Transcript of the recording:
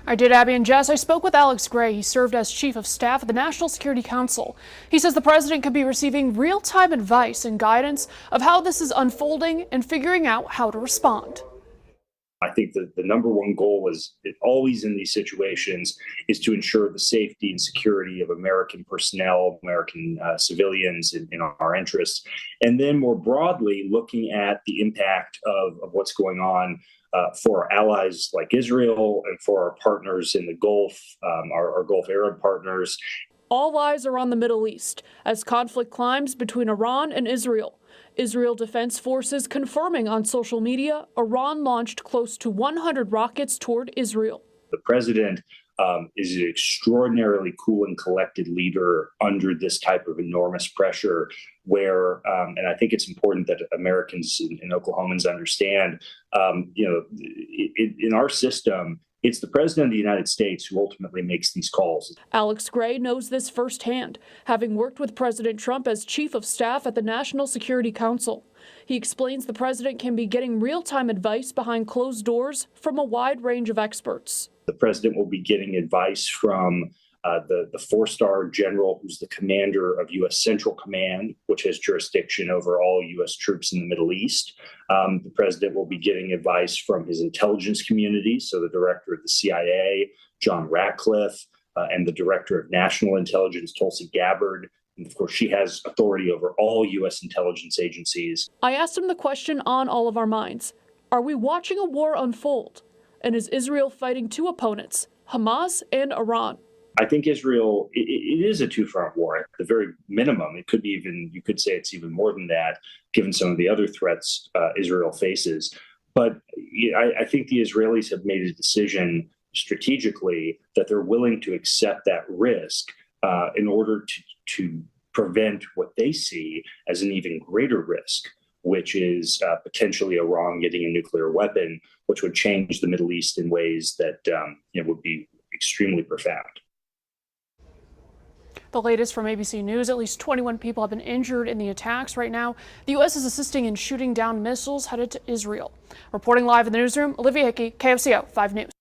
I did, Abby and Jess. I spoke with Alex Gray. He served as chief of staff at the National Security Council. He says the president could be receiving real-time advice and guidance of how this is unfolding and figuring out how to respond. I think that the number one goal is always in these situations is to ensure the safety and security of American personnel, American civilians in our interests. And then more broadly, looking at the impact of what's going on for our allies like Israel and for our partners in the Gulf, our Gulf Arab partners. All eyes are on the Middle East as conflict climbs between Iran and Israel. Israel Defense Forces confirming on social media Iran launched close to 100 rockets toward Israel. The president is an extraordinarily cool and collected leader under this type of enormous pressure where, and I think it's important that Americans and Oklahomans understand, in our system, it's the president of the United States who ultimately makes these calls. Alex Gray knows this firsthand, having worked with President Trump as chief of staff at the National Security Council. He explains the president can be getting real-time advice behind closed doors from a wide range of experts. The president will be getting advice from the four-star general who's the commander of U.S. Central Command, which has jurisdiction over all U.S. troops in the Middle East. The president will be getting advice from his intelligence community, so the director of the CIA, John Ratcliffe, and the director of national intelligence, Tulsi Gabbard. And of course, she has authority over all U.S. intelligence agencies. I asked him the question on all of our minds. Are we watching a war unfold? And is Israel fighting two opponents, Hamas and Iran? I think Israel, it is a two-front war at the very minimum. It could be even, you could say it's even more than that, given some of the other threats Israel faces. But I think the Israelis have made a decision strategically that they're willing to accept that risk in order to prevent what they see as an even greater risk, which is potentially Iran getting a nuclear weapon, which would change the Middle East in ways that would be extremely profound. The latest from ABC News, at least 21 people have been injured in the attacks right now. The U.S. is assisting in shooting down missiles headed to Israel. Reporting live in the newsroom, Olivia Hickey, KFCO 5 News.